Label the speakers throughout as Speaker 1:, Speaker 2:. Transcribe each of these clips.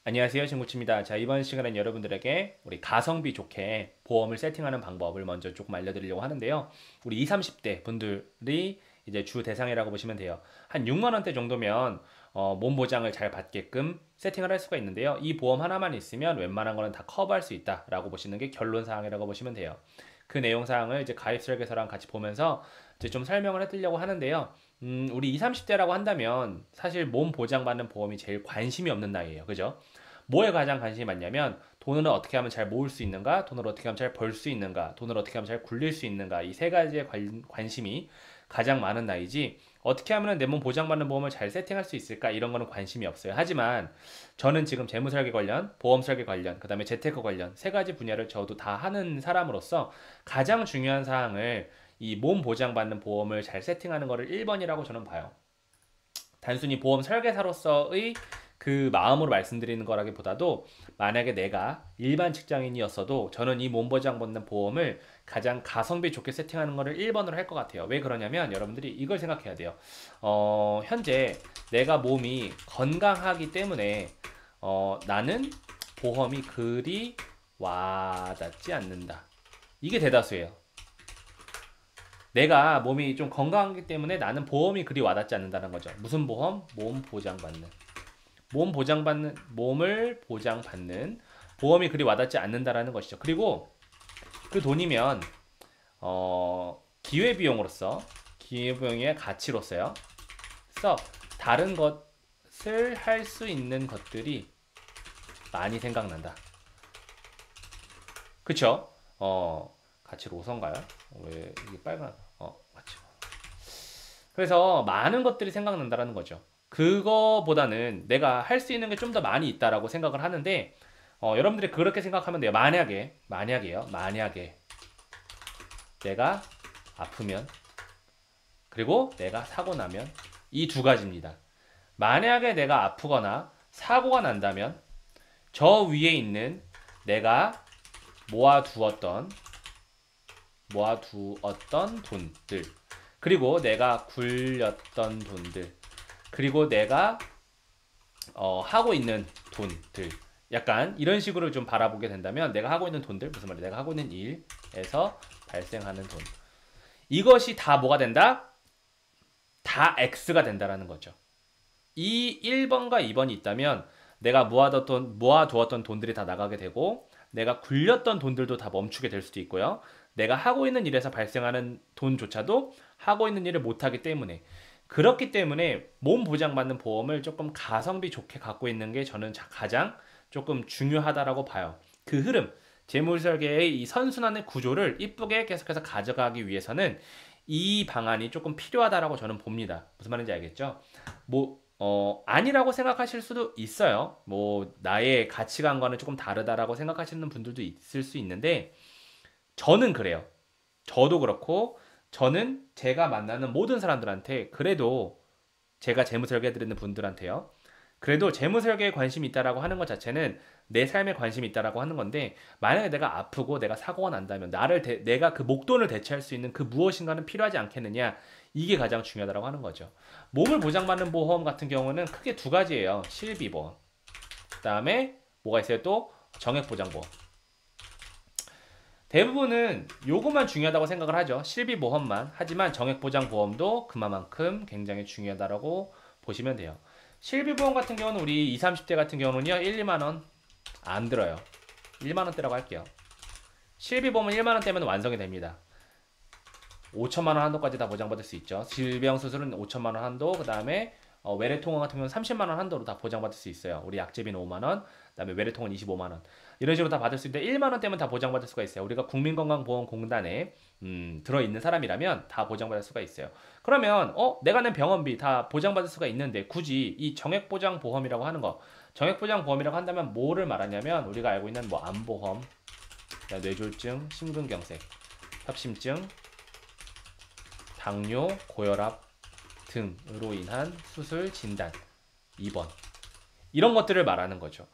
Speaker 1: 안녕하세요, 신구치입니다. 자, 이번 시간엔 여러분들에게 우리 가성비 좋게 보험을 세팅하는 방법을 먼저 조금 알려드리려고 하는데요. 우리 20, 30대 분들이 이제 주 대상이라고 보시면 돼요. 한 6만 원대 정도면 몸 보장을 잘 받게끔 세팅을 할 수가 있는데요. 이 보험 하나만 있으면 웬만한 거는 다 커버할 수 있다라고 보시는 게 결론 사항이라고 보시면 돼요. 그 내용 사항을 이제 가입 설계서랑 같이 보면서 이제 좀 설명을 해드리려고 하는데요. 우리 20, 30대라고 한다면 사실 몸 보장받는 보험이 제일 관심이 없는 나이예요. 그죠? 뭐에 가장 관심이 많냐면 돈을 어떻게 하면 잘 모을 수 있는가, 돈을 어떻게 하면 잘 벌 수 있는가, 돈을 어떻게 하면 잘 굴릴 수 있는가, 이 세 가지의 관심이 가장 많은 나이지, 어떻게 하면 내 몸 보장받는 보험을 잘 세팅할 수 있을까, 이런 거는 관심이 없어요. 하지만 저는 지금 재무설계 관련, 보험설계 관련, 그 다음에 재테크 관련 세 가지 분야를 저도 다 하는 사람으로서 가장 중요한 사항을 이 몸 보장받는 보험을 잘 세팅하는 거를 1번이라고 저는 봐요. 단순히 보험 설계사로서의 그 마음으로 말씀드리는 거라기보다도 만약에 내가 일반 직장인이었어도 저는 이 몸보장 받는 보험을 가장 가성비 좋게 세팅하는 거를 1번으로 할 것 같아요. 왜 그러냐면 여러분들이 이걸 생각해야 돼요. 현재 내가 몸이 건강하기 때문에 나는 보험이 그리 와닿지 않는다. 이게 대다수예요. 내가 몸이 좀 건강하기 때문에 나는 보험이 그리 와닿지 않는다는 거죠. 무슨 보험? 몸 보장받는. 몸을 보장받는 보험이 그리 와닿지 않는다라는 것이죠. 그리고 그 돈이면 기회비용으로서 기회비용의 가치로서요. 그래서 다른 것을 할 수 있는 것들이 많이 생각난다. 그쵸? 가치로선가요? 왜 이게 빨간? 가치. 그래서 많은 것들이 생각난다라는 거죠. 그거보다는 내가 할 수 있는 게 좀 더 많이 있다라고 생각을 하는데 여러분들이 그렇게 생각하면 돼요. 만약에 내가 아프면 그리고 내가 사고 나면 이 두 가지입니다. 만약에 내가 아프거나 사고가 난다면 저 위에 있는 내가 모아두었던 돈들 그리고 내가 굴렸던 돈들 그리고 내가 하고 있는 돈들 약간 이런 식으로 좀 바라보게 된다면 내가 하고 있는 돈들 무슨 말이야 내가 하고 있는 일에서 발생하는 돈 이것이 다 뭐가 된다? 다 X가 된다라는 거죠. 이 1번과 2번이 있다면 내가 모아두었던 돈들이 다 나가게 되고 내가 굴렸던 돈들도 다 멈추게 될 수도 있고요. 내가 하고 있는 일에서 발생하는 돈조차도 하고 있는 일을 못하기 때문에 그렇기 때문에 몸 보장받는 보험을 조금 가성비 좋게 갖고 있는 게 저는 가장 조금 중요하다라고 봐요. 그 흐름, 재무설계의 이 선순환의 구조를 이쁘게 계속해서 가져가기 위해서는 이 방안이 조금 필요하다라고 저는 봅니다. 무슨 말인지 알겠죠? 아니라고 생각하실 수도 있어요. 나의 가치관과는 조금 다르다라고 생각하시는 분들도 있을 수 있는데, 저는 그래요. 저도 그렇고, 저는 제가 만나는 모든 사람들한테, 그래도 제가 재무 설계해드리는 분들한테요. 그래도 재무 설계에 관심이 있다라고 하는 것 자체는 내 삶에 관심이 있다라고 하는 건데, 만약에 내가 아프고 내가 사고가 난다면, 내가 그 목돈을 대체할 수 있는 그 무엇인가는 필요하지 않겠느냐, 이게 가장 중요하다고 하는 거죠. 몸을 보장받는 보험 같은 경우는 크게 두 가지예요. 실비보험. 그 다음에 뭐가 있어요? 또 정액보장보험. 대부분은 요것만 중요하다고 생각을 하죠. 실비보험만. 하지만 정액보장보험도 그만큼 굉장히 중요하다고 보시면 돼요. 실비보험 같은 경우는 우리 20, 30대 같은 경우는요. 1, 2만 원 안 들어요. 1만 원대라고 할게요. 실비보험은 1만 원대면 완성이 됩니다. 5천만 원 한도까지 다 보장받을 수 있죠. 질병 수술은 5천만 원 한도, 그 다음에 외래통원 같은 경우는 30만 원 한도로 다 보장받을 수 있어요. 우리 약제비는 5만 원, 그다음에 외래통원 25만 원. 이런 식으로 다 받을 수 있는데 1만 원대면 다 보장받을 수가 있어요. 우리가 국민건강보험공단에 들어 있는 사람이라면 다 보장받을 수가 있어요. 그러면 내가 낸 병원비 다 보장받을 수가 있는데 굳이 이 정액보장보험이라고 하는 거, 정액보장보험이라고 한다면 뭐를 말하냐면 우리가 알고 있는 암보험, 뇌졸중, 심근경색, 협심증, 당뇨, 고혈압 등으로 인한 수술 진단 2번 이런 것들을 말하는 거죠.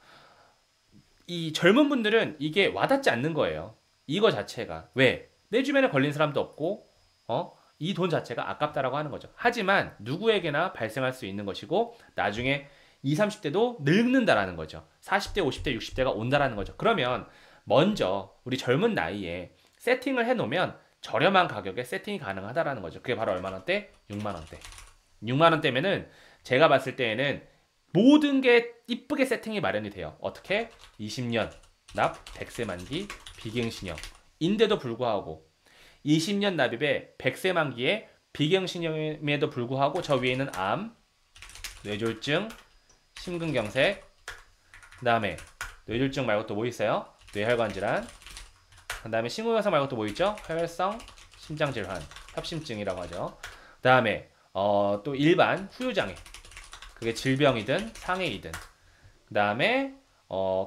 Speaker 1: 이 젊은 분들은 이게 와닿지 않는 거예요. 이거 자체가 왜? 내 주변에 걸린 사람도 없고 이 돈 자체가 아깝다라고 하는 거죠. 하지만 누구에게나 발생할 수 있는 것이고 나중에 20, 30대도 늙는다라는 거죠. 40대, 50대, 60대가 온다라는 거죠. 그러면 먼저 우리 젊은 나이에 세팅을 해놓으면 저렴한 가격에 세팅이 가능하다라는 거죠. 그게 바로 얼마 원대? 6만 원대. 6만 원대면은 제가 봤을 때에는 모든 게 이쁘게 세팅이 마련이 돼요. 어떻게? 20년 납 100세 만기 비갱신형 인데도 불구하고 20년 납입에 100세 만기에 비갱신형임에도 불구하고 저 위에는 암, 뇌졸중, 심근경색, 그 다음에 뇌졸중 말고 또 뭐 있어요? 뇌혈관 질환, 그 다음에 심근경색 말고 또 뭐 있죠? 혈성 심장질환, 협심증이라고 하죠. 그 다음에 또 일반 후유장애, 그게 질병이든 상해이든, 그 다음에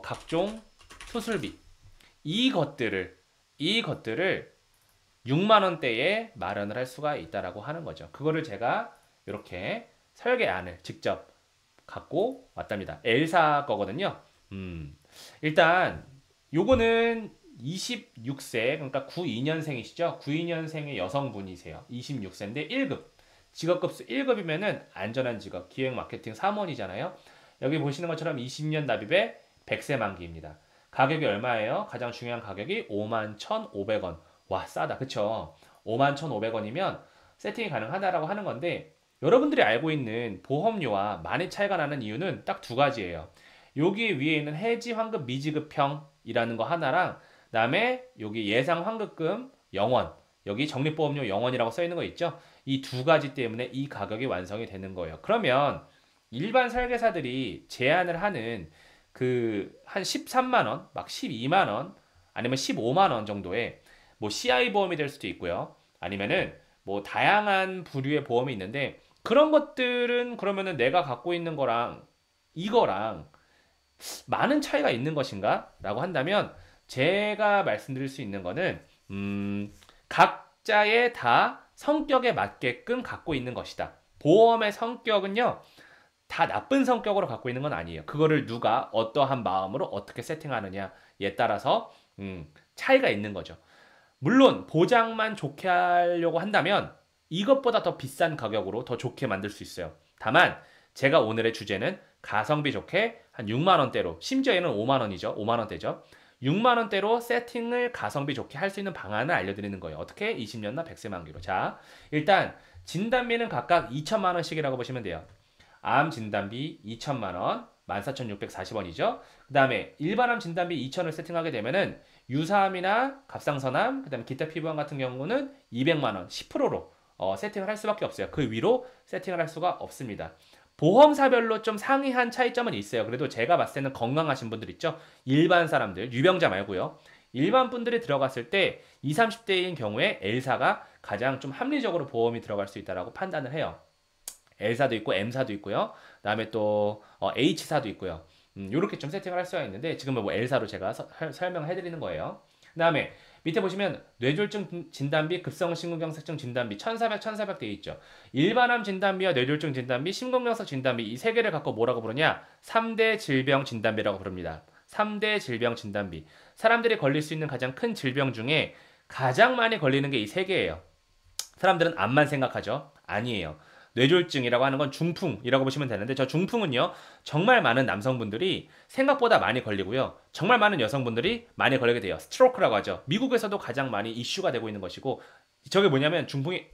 Speaker 1: 각종 수술비, 이것들을 6만 원대에 마련을 할 수가 있다라고 하는 거죠. 그거를 제가 이렇게 설계안을 직접 갖고 왔답니다. 엘사 거거든요. 일단 요거는 26세, 그러니까 92년생이시죠? 92년생의 여성분이세요. 26세인데 1급. 직업급수 1급이면은 안전한 직업, 기획 마케팅 3원이잖아요. 여기 보시는 것처럼 20년 납입에 100세 만기입니다. 가격이 얼마예요? 가장 중요한 가격이 51,500원. 와, 싸다. 그쵸? 51,500원이면 세팅이 가능하다라고 하는 건데, 여러분들이 알고 있는 보험료와 많이 차이가 나는 이유는 딱 두 가지예요. 여기 위에 있는 해지 환급 미지급형이라는 거 하나랑, 그다음에 여기 예상 환급금 0원, 여기 적립보험료 0원이라고 써 있는 거 있죠? 이 두 가지 때문에 이 가격이 완성이 되는 거예요. 그러면 일반 설계사들이 제안을 하는 그 한 13만 원, 막 12만 원, 아니면 15만 원 정도의 뭐 CI 보험이 될 수도 있고요. 아니면은 뭐 다양한 부류의 보험이 있는데, 그런 것들은 그러면은 내가 갖고 있는 거랑 이거랑 많은 차이가 있는 것인가? 라고 한다면 제가 말씀드릴 수 있는 거는 각자의 다 성격에 맞게끔 갖고 있는 것이다. 보험의 성격은요, 다 나쁜 성격으로 갖고 있는 건 아니에요. 그거를 누가 어떠한 마음으로 어떻게 세팅하느냐에 따라서 차이가 있는 거죠. 물론 보장만 좋게 하려고 한다면 이것보다 더 비싼 가격으로 더 좋게 만들 수 있어요. 다만 제가 오늘의 주제는 가성비 좋게 한 6만 원대로, 심지어 얘는 5만 원이죠. 5만 원대죠. 6만 원대로 세팅을 가성비 좋게 할 수 있는 방안을 알려드리는 거예요. 어떻게? 20년나 100세 만기로. 자, 일단 진단비는 각각 2천만 원씩이라고 보시면 돼요. 암 진단비 2천만 원, 14,640원이죠. 그 다음에 일반암 진단비 2천을 세팅하게 되면은 유사암이나 갑상선암, 그 다음에 기타 피부암 같은 경우는 200만 원, 10%로 세팅을 할 수밖에 없어요. 그 위로 세팅을 할 수가 없습니다. 보험사별로 좀 상이한 차이점은 있어요. 그래도 제가 봤을 때는 건강하신 분들 있죠? 일반 사람들, 유병자 말고요. 일반 분들이 들어갔을 때 20, 30대인 경우에 L사가 가장 좀 합리적으로 보험이 들어갈 수 있다고 판단을 해요. L사도 있고 M사도 있고요. 그다음에 또 H사도 있고요. 이렇게 좀 세팅을 할 수가 있는데 지금은 뭐 L사로 제가 설명해 드리는 거예요. 그다음에 밑에 보시면 뇌졸중 진단비, 급성심근경색증 진단비 1,400 돼 있죠. 일반암 진단비와 뇌졸중 진단비, 심근경색 진단비 이 세 개를 갖고 뭐라고 부르냐? 3대 질병 진단비라고 부릅니다. 3대 질병 진단비. 사람들이 걸릴 수 있는 가장 큰 질병 중에 가장 많이 걸리는 게 이 세 개예요. 사람들은 암만 생각하죠? 아니에요. 뇌졸중이라고 하는 건 중풍이라고 보시면 되는데, 저 중풍은요 정말 많은 남성분들이 생각보다 많이 걸리고요, 정말 많은 여성분들이 많이 걸리게 돼요. 스트로크라고 하죠. 미국에서도 가장 많이 이슈가 되고 있는 것이고, 저게 뭐냐면 중풍이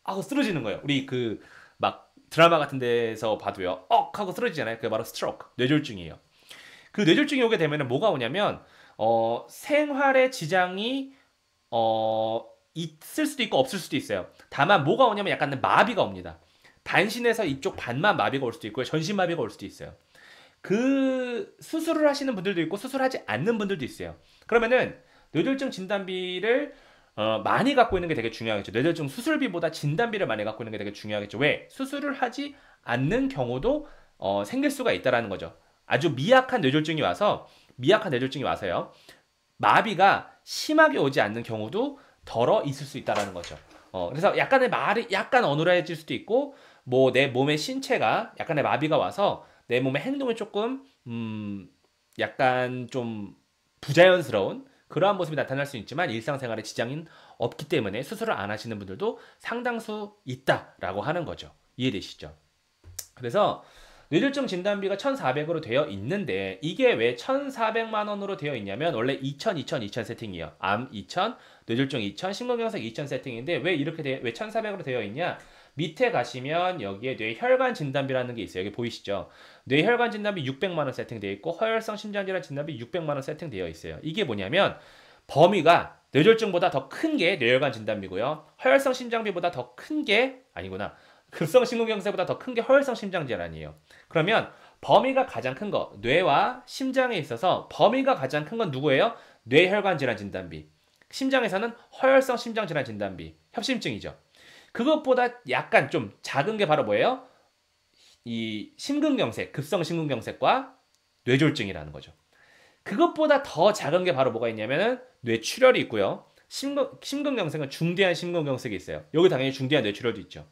Speaker 1: 하고 쓰러지는 거예요. 우리 그 막 드라마 같은 데서 봐도요, 하고 쓰러지잖아요. 그게 바로 스트로크, 뇌졸중이에요. 그 뇌졸중이 오게 되면 뭐가 오냐면 생활에 지장이 있을 수도 있고 없을 수도 있어요. 다만 뭐가 오냐면 약간 마비가 옵니다. 단신에서 이쪽 반만 마비가 올 수도 있고요, 전신 마비가 올 수도 있어요. 그 수술을 하시는 분들도 있고 수술하지 않는 분들도 있어요. 그러면은 뇌졸중 진단비를 많이 갖고 있는 게 되게 중요하겠죠. 뇌졸중 수술비보다 진단비를 많이 갖고 있는 게 되게 중요하겠죠. 왜? 수술을 하지 않는 경우도 생길 수가 있다라는 거죠. 아주 미약한 뇌졸중이 와서요, 마비가 심하게 오지 않는 경우도 덜어 있을 수 있다라는 거죠. 그래서 약간의 말이 약간 어눌해질 수도 있고, 뭐 내 몸의 신체가 약간의 마비가 와서 내 몸의 행동이 조금 약간 좀 부자연스러운 그러한 모습이 나타날 수 있지만 일상생활에 지장은 없기 때문에 수술을 안 하시는 분들도 상당수 있다라고 하는 거죠. 이해되시죠? 그래서 뇌졸중 진단비가 1,400으로 되어 있는데 이게 왜 1,400만 원으로 되어 있냐면 원래 2,000, 2,000, 2,000 세팅이에요. 암 2,000, 뇌졸중 2,000, 심근경색 2,000 세팅인데 왜 이렇게 왜 1,400으로 되어 있냐? 밑에 가시면 여기에 뇌혈관 진단비라는 게 있어요. 여기 보이시죠? 뇌혈관 진단비 600만 원 세팅되어 있고 허혈성 심장질환 진단비 600만 원 세팅되어 있어요. 이게 뭐냐면 범위가 뇌졸중보다 더 큰 게 뇌혈관 진단비고요. 허혈성 심장비보다 더 큰 게 아니구나. 급성 심근경색보다 더 큰 게 허혈성 심장질환이에요. 그러면 범위가 가장 큰 거, 뇌와 심장에 있어서 범위가 가장 큰 건 누구예요? 뇌혈관 질환 진단비. 심장에서는 허혈성 심장질환 진단비, 협심증이죠. 그것보다 약간 좀 작은 게 바로 뭐예요? 이 심근경색, 급성 심근경색과 뇌졸중이라는 거죠. 그것보다 더 작은 게 바로 뭐가 있냐면은 뇌출혈이 있고요. 심근경색은 중대한 심근경색이 있어요. 여기 당연히 중대한 뇌출혈도 있죠.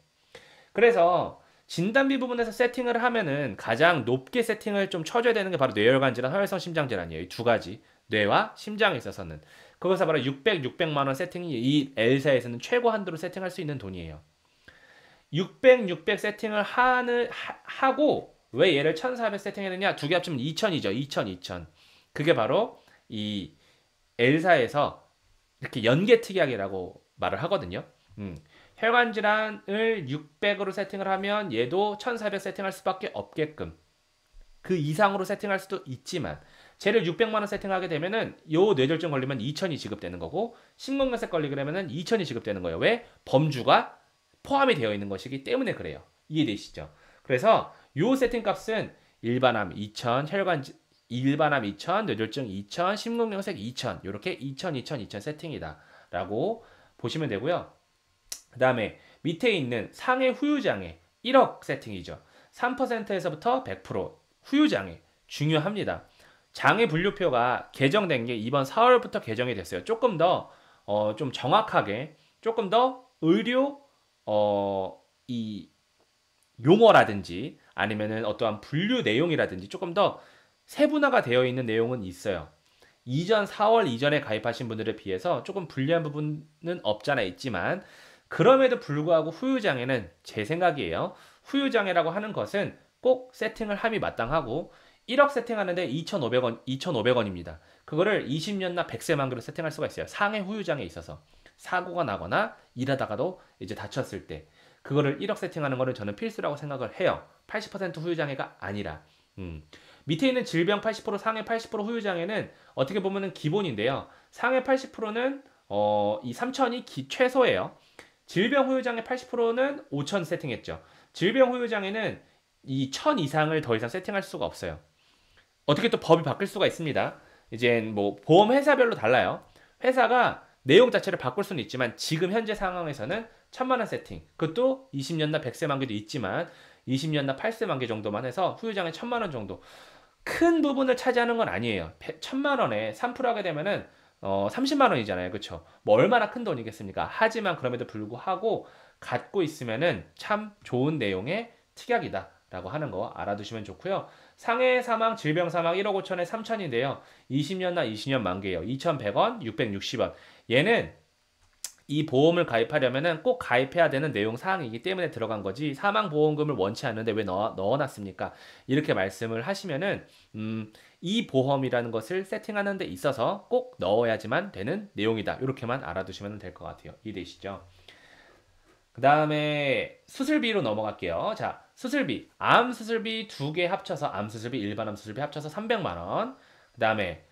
Speaker 1: 그래서 진단비 부분에서 세팅을 하면은 가장 높게 세팅을 좀 쳐줘야 되는 게 바로 뇌혈관 질환, 허혈성 심장 질환이에요. 이 두 가지. 뇌와 심장에 있어서는. 그것서 바로 600만 원 세팅이 이 L사에서는 최고 한도로 세팅할 수 있는 돈이에요. 600 세팅을 하고 왜 얘를 1,400 세팅했느냐? 두 개 합치면 2,000이죠. 2,000. 그게 바로 이 L사에서 이렇게 연계특약이라고 말을 하거든요. 혈관 질환을 600으로 세팅을 하면 얘도 1,400 세팅할 수밖에 없게끔 그 이상으로 세팅할 수도 있지만 쟤를 600만 원 세팅하게 되면은 요 뇌졸중 걸리면 2,000이 지급되는 거고 심근경색 걸리게 되면은 2,000이 지급되는 거예요. 왜? 범주가 포함이 되어 있는 것이기 때문에 그래요. 이해되시죠? 그래서 요 세팅 값은 일반암 2,000, 일반암 2,000, 뇌졸중 2,000, 심근경색 2,000 이렇게 2,000 세팅이다 라고 보시면 되고요. 그 다음에 밑에 있는 상해 후유장애 1억 세팅이죠. 3%에서부터 100% 후유장애 중요합니다. 장애 분류표가 개정된 게 이번 4월부터 개정이 됐어요. 조금 더 좀 정확하게 조금 더 의료 이 용어라든지 아니면은 어떠한 분류 내용이라든지 조금 더 세분화가 되어 있는 내용은 있어요. 이전 4월 이전에 가입하신 분들에 비해서 조금 불리한 부분은 없잖아 있지만 그럼에도 불구하고 후유장애는 제 생각이에요. 후유장애라고 하는 것은 꼭 세팅을 함이 마땅하고 1억 세팅하는데 2,500원입니다. 그거를 20년나 100세 만기로 세팅할 수가 있어요. 상해 후유장애에 있어서 사고가 나거나 일하다가도 이제 다쳤을 때 그거를 1억 세팅하는 거는 저는 필수라고 생각을 해요. 80% 후유장애가 아니라. 밑에 있는 질병 80%, 상해 80% 후유장애는 어떻게 보면은 기본인데요. 상해 80%는 이 3,000이 최소예요. 질병 후유장애 80%는 5,000 세팅했죠. 질병 후유장애는 이 1,000 이상을 더 이상 세팅할 수가 없어요. 어떻게 또 법이 바뀔 수가 있습니다. 이제 뭐 보험 회사별로 달라요. 회사가 내용 자체를 바꿀 수는 있지만 지금 현재 상황에서는 1,000만 원 세팅. 그것도 20년나 100세 만기도 있지만 20년나 8세 만기 정도만 해서 후유장애 1,000만 원 정도. 큰 부분을 차지하는 건 아니에요. 1,000만 원에 3% 하게 되면은 30만 원이잖아요. 그렇죠? 뭐 얼마나 큰 돈이겠습니까? 하지만 그럼에도 불구하고 갖고 있으면은 참 좋은 내용의 특약이다라고 하는 거 알아두시면 좋고요. 상해 사망, 질병 사망 1억 5천에 3천인데요. 20년나 20년 만기예요. 2,100원, 660원. 얘는 이 보험을 가입하려면은 꼭 가입해야 되는 내용 사항이기 때문에 들어간 거지 사망보험금을 원치 않는데 왜 넣어놨습니까? 이렇게 말씀을 하시면은 이 보험이라는 것을 세팅하는 데 있어서 꼭 넣어야지만 되는 내용이다. 이렇게만 알아두시면 될 것 같아요. 이해되시죠? 그 다음에 수술비로 넘어갈게요. 자, 수술비. 암 수술비 두 개 합쳐서 암 수술비, 일반 암 수술비 합쳐서 300만 원. 그 다음에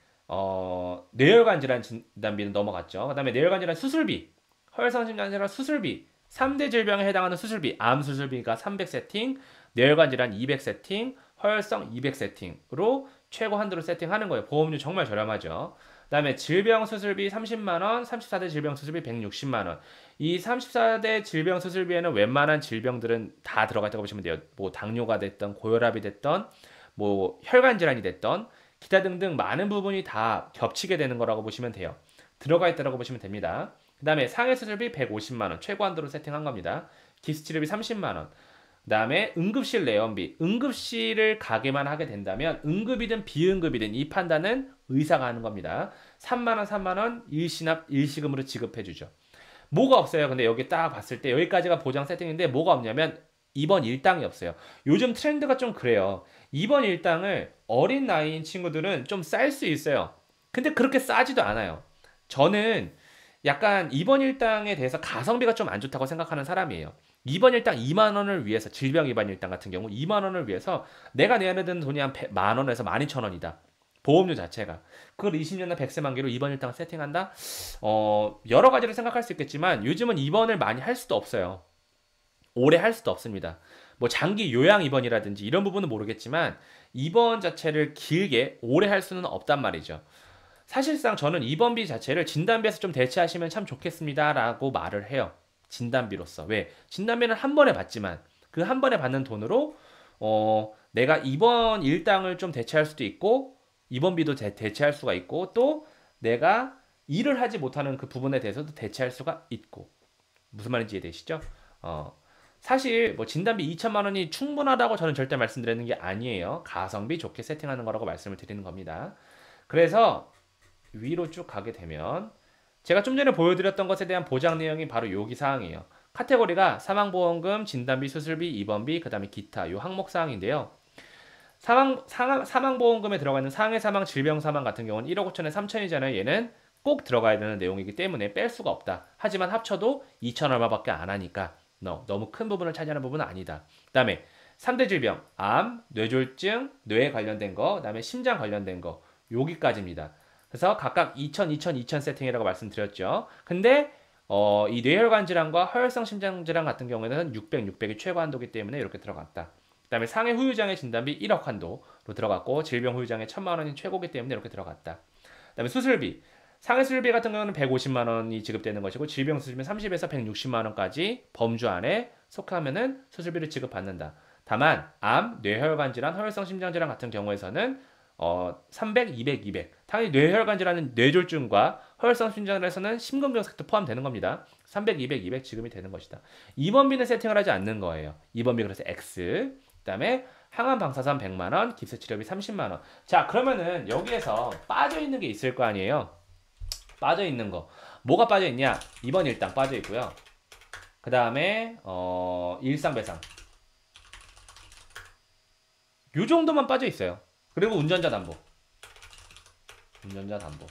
Speaker 1: 뇌혈관 질환 진단비는 넘어갔죠. 그 다음에 뇌혈관 질환 수술비. 허혈성 심장질환 수술비 3대 질병에 해당하는 수술비 암 수술비가 300세팅 뇌혈관 질환 200세팅 허혈성 200세팅으로 최고 한도로 세팅하는 거예요. 보험료 정말 저렴하죠. 그 다음에 질병 수술비 30만원 34대 질병 수술비 160만원 이 34대 질병 수술비에는 웬만한 질병들은 다 들어가 있다고 보시면 돼요. 뭐 당뇨가 됐던 고혈압이 됐던 뭐 혈관 질환이 됐던 기타 등등 많은 부분이 다 겹치게 되는 거라고 보시면 돼요. 들어가 있다고 보시면 됩니다. 그 다음에 상해 수술비 150만원 최고 한도로 세팅한 겁니다. 기스 치료비 30만원. 그 다음에 응급실 내원비. 응급실을 가게만 하게 된다면 응급이든 비응급이든 이 판단은 의사가 하는 겁니다. 3만원 일시금으로 지급해주죠. 뭐가 없어요. 근데 여기 딱 봤을 때 여기까지가 보장 세팅인데 뭐가 없냐면 2번 일당이 없어요. 요즘 트렌드가 좀 그래요. 2번 일당을 어린 나이인 친구들은 좀 쌀 수 있어요. 근데 그렇게 싸지도 않아요. 저는 약간 2번 일당에 대해서 가성비가 좀 안 좋다고 생각하는 사람이에요. 2번 일당 2만 원을 위해서 질병 2번 일당 같은 경우 2만 원을 위해서 내가 내야 되는 돈이 한 만 원에서 12,000원이다. 보험료 자체가. 그걸 20년이나 100세 만기로 2번 일당 세팅한다? 여러 가지로 생각할 수 있겠지만 요즘은 2번을 많이 할 수도 없어요. 오래 할 수도 없습니다. 뭐 장기 요양 입원이라든지 이런 부분은 모르겠지만 입원 자체를 길게 오래 할 수는 없단 말이죠. 사실상 저는 입원비 자체를 진단비에서 좀 대체하시면 참 좋겠습니다라고 말을 해요. 진단비로서. 왜? 진단비는 한 번에 받지만 그 한 번에 받는 돈으로 내가 입원 일당을 좀 대체할 수도 있고 입원비도 대체할 수가 있고 또 내가 일을 하지 못하는 그 부분에 대해서도 대체할 수가 있고 무슨 말인지 이해되시죠? 사실 뭐 진단비 2천만 원이 충분하다고 저는 절대 말씀드리는 게 아니에요. 가성비 좋게 세팅하는 거라고 말씀을 드리는 겁니다. 그래서 위로 쭉 가게 되면 제가 좀 전에 보여드렸던 것에 대한 보장 내용이 바로 여기 사항이에요. 카테고리가 사망보험금, 진단비, 수술비, 입원비, 그 다음에 기타 요 항목 사항인데요. 사망보험금에 들어가 있는 상해 사망, 질병 사망 같은 경우는 1억 5천에 3천이잖아요. 얘는 꼭 들어가야 되는 내용이기 때문에 뺄 수가 없다. 하지만 합쳐도 2천 얼마밖에 안 하니까 너무 큰 부분을 차지하는 부분은 아니다. 그 다음에 3대 질병, 암, 뇌졸중, 뇌에 관련된 거, 그 다음에 심장 관련된 거 여기까지입니다. 그래서 각각 2천, 2천, 2천 세팅이라고 말씀드렸죠. 근데 이 뇌혈관 질환과 허혈성 심장 질환 같은 경우에는 600, 600이 최고 한도기 때문에 이렇게 들어갔다. 그 다음에 상해 후유장애 진단비 1억 한도로 들어갔고 질병 후유장애 1,000만 원이 최고기 때문에 이렇게 들어갔다. 그 다음에 수술비. 상해 수술비 같은 경우는 150만 원이 지급되는 것이고 질병 수술비는 30에서 160만 원까지 범주 안에 속하면은 수술비를 지급받는다. 다만 암, 뇌혈관 질환, 허혈성 심장 질환 같은 경우에서는 300, 200, 200. 당연히 뇌혈관 질환은 뇌졸중과 허혈성 심장에서는 심근경색도 포함되는 겁니다. 300, 200, 200 지급이 되는 것이다. 입원비는 세팅을 하지 않는 거예요. 입원비 그래서 X. 그다음에 항암 방사선 100만 원, 깁스치료비 30만 원. 자, 그러면은 여기에서 빠져 있는 게 있을 거 아니에요. 빠져 있는 거. 뭐가 빠져 있냐? 2번 일당 빠져 있고요. 그다음에 일상배상. 요 정도만 빠져 있어요. 그리고 운전자 담보. 운전자 담보.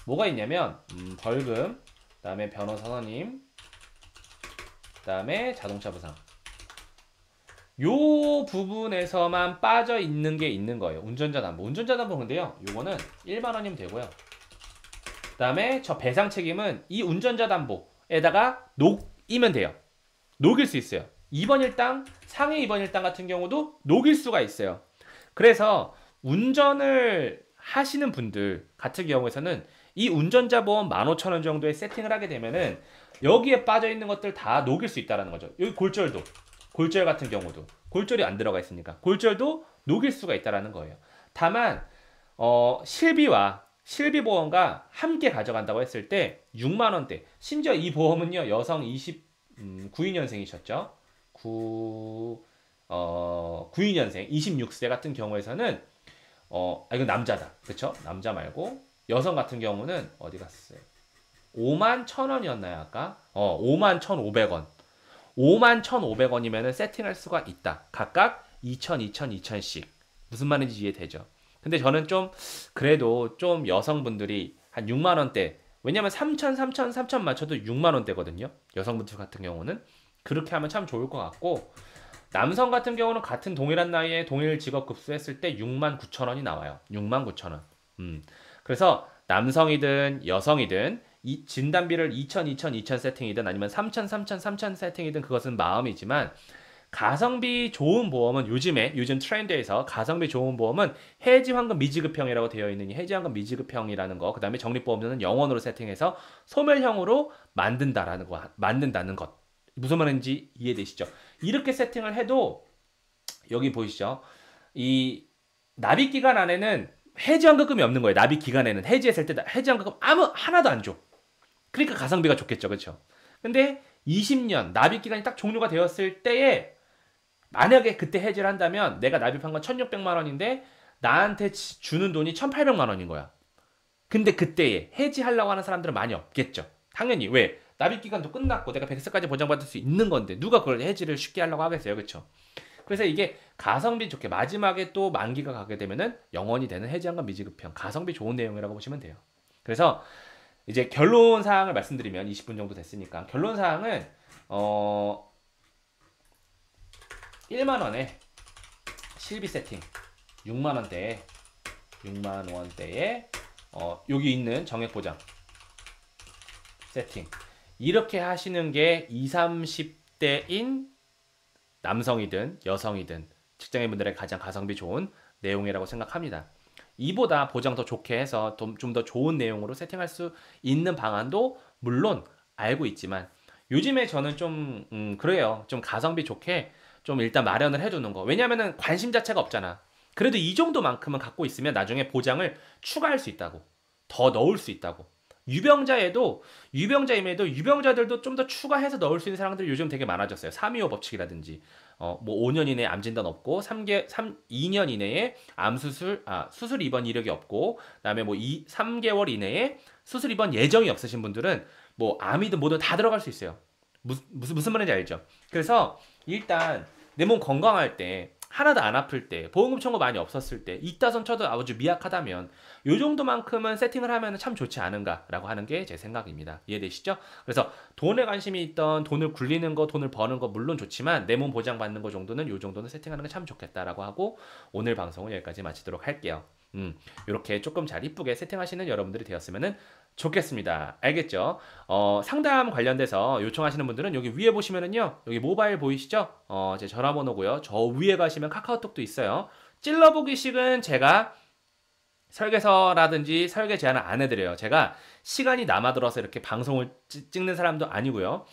Speaker 1: 뭐가 있냐면 벌금, 그다음에 변호사 선임, 그다음에 자동차 부상. 요 부분에서만 빠져 있는 게 있는 거예요. 운전자 담보. 운전자 담보 근데요. 요거는 1만 원이면 되고요. 그다음에 저 배상 책임은 이 운전자 담보에다가 녹이면 돼요. 녹일 수 있어요. 2번 일당, 상해 2번 일당 같은 경우도 녹일 수가 있어요. 그래서 운전을 하시는 분들 같은 경우에서는 이 운전자 보험 15,000원 정도에 세팅을 하게 되면은 여기에 빠져 있는 것들 다 녹일 수 있다는 거죠. 여기 골절도, 골절 같은 경우도 골절이 안 들어가 있으니까 골절도 녹일 수가 있다는 거예요. 다만 실비와 실비보험과 함께 가져간다고 했을 때 6만 원대. 심지어 이 보험은요 여성 92년생이셨죠. 92년생 26세 같은 경우에서는 이건 남자다. 그쵸? 남자 말고 여성 같은 경우는 어디 갔어요? 5만 1,000원이었나요 아까? 5만 1,500원. 5만 1,500원이면은 세팅할 수가 있다. 각각 2,000, 2,000, 2,000씩. 무슨 말인지 이해되죠? 근데 저는 좀 그래도 좀 여성분들이 한 6만 원대. 왜냐면 3,000, 3,000, 3,000 맞춰도 6만 원대거든요. 여성분들 같은 경우는 그렇게 하면 참 좋을 것 같고 남성 같은 경우는 같은 동일한 나이에 동일 직업 급수했을 때 6만 9천 원이 나와요. 6만 9천 원. 그래서 남성이든 여성이든 이 진단비를 2,000, 2,000, 2,000 세팅이든 아니면 3,000, 3,000, 3,000 세팅이든 그것은 마음이지만 가성비 좋은 보험은 요즘 트렌드에서 가성비 좋은 보험은 해지환급 미지급형이라고 되어 있는 이 해지환급 미지급형이라는 거, 그 다음에 적립보험료는 0원으로 세팅해서 소멸형으로 만든다는 것. 무슨 말인지 이해되시죠? 이렇게 세팅을 해도 여기 보이시죠? 이 납입 기간 안에는 해지환급금이 없는 거예요. 납입 기간에는 해지했을 때 해지환급금 하나도 안 줘. 그러니까 가성비가 좋겠죠, 그렇죠? 근데 20년 납입 기간이 딱 종료가 되었을 때에 만약에 그때 해지를 한다면 내가 납입한 건 1,600만 원인데 나한테 주는 돈이 1,800만 원인 거야. 근데 그때에 해지하려고 하는 사람들은 많이 없겠죠. 당연히 왜? 납입 기간도 끝났고 내가 100세까지 보장받을 수 있는 건데 누가 그걸 해지를 쉽게 하려고 하겠어요, 그렇죠? 그래서 이게 가성비 좋게 마지막에 또 만기가 가게 되면은 영원이 되는 해지한과 미지급형 가성비 좋은 내용이라고 보시면 돼요. 그래서 이제 결론 사항을 말씀드리면 20분 정도 됐으니까 결론 사항은 1만 원에 실비 세팅 6만 원대에 6만 원대에 여기 있는 정액 보장 세팅 이렇게 하시는 게 20, 30대인 남성이든 여성이든 직장인분들의 가장 가성비 좋은 내용이라고 생각합니다. 이보다 보장 더 좋게 해서 좀 더 좋은 내용으로 세팅할 수 있는 방안도 물론 알고 있지만 요즘에 저는 좀 그래요. 좀 가성비 좋게 좀 일단 마련을 해두는 거. 왜냐면은 관심 자체가 없잖아. 그래도 이 정도만큼은 갖고 있으면 나중에 보장을 추가할 수 있다고. 더 넣을 수 있다고. 유병자임에도 유병자들도 좀 더 추가해서 넣을 수 있는 사람들이 요즘 되게 많아졌어요. 325 법칙이라든지 뭐 5년 이내에 암 진단 없고 2년 이내에 수술 입원 이력이 없고 그다음에 뭐 3개월 이내에 수술 입원 예정이 없으신 분들은 뭐 암이든 뭐든 다 들어갈 수 있어요. 무슨 말인지 알죠? 그래서 일단 내 몸 건강할 때 하나도 안 아플 때 보험금 청구 많이 없었을 때 이따손 쳐도 아주 미약하다면 요 정도만큼은 세팅을 하면 참 좋지 않은가라고 하는 게 제 생각입니다. 이해되시죠? 그래서 돈에 관심이 있던 돈을 굴리는 거 돈을 버는 거 물론 좋지만 내 몸 보장받는 거 정도는 요 정도는 세팅하는 게 참 좋겠다라고 하고 오늘 방송은 여기까지 마치도록 할게요. 이렇게 조금 잘 이쁘게 세팅하시는 여러분들이 되었으면 좋겠습니다. 알겠죠? 상담 관련돼서 요청하시는 분들은 여기 위에 보시면은요, 여기 모바일 보이시죠? 제 전화번호고요. 저 위에 가시면 카카오톡도 있어요. 찔러보기식은 제가 설계서라든지 설계 제안을 안 해드려요. 제가 시간이 남아들어서 이렇게 방송을 찍는 사람도 아니고요.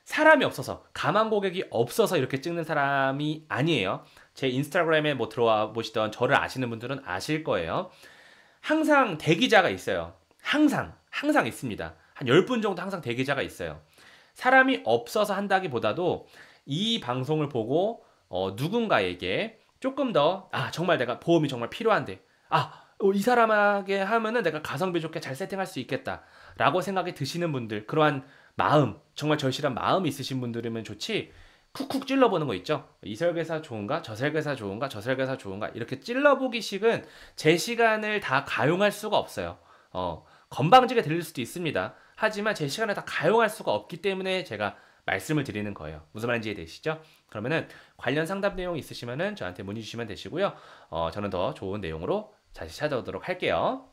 Speaker 1: 사람이 없어서, 가만 고객이 없어서 이렇게 찍는 사람이 아니에요. 제 인스타그램에 뭐 들어와 보시던 저를 아시는 분들은 아실 거예요. 항상 대기자가 있어요. 항상 있습니다. 한 10분 정도 항상 대기자가 있어요. 사람이 없어서 한다기보다도 이 방송을 보고 누군가에게 조금 더 정말 내가 보험이 정말 필요한데 이 사람에게 하면은 내가 가성비 좋게 잘 세팅할 수 있겠다 라고 생각이 드시는 분들 그러한 마음 정말 절실한 마음이 있으신 분들이면 좋지 쿡쿡 찔러보는 거 있죠. 이 설계사 좋은가? 저 설계사 좋은가? 저 설계사 좋은가? 이렇게 찔러보기식은 제 시간을 다 가용할 수가 없어요. 건방지게 들릴 수도 있습니다. 하지만 제 시간을 다 가용할 수가 없기 때문에 제가 말씀을 드리는 거예요. 무슨 말인지 이해되시죠? 그러면은 관련 상담 내용 있으시면은 저한테 문의 주시면 되시고요. 저는 더 좋은 내용으로 다시 찾아오도록 할게요.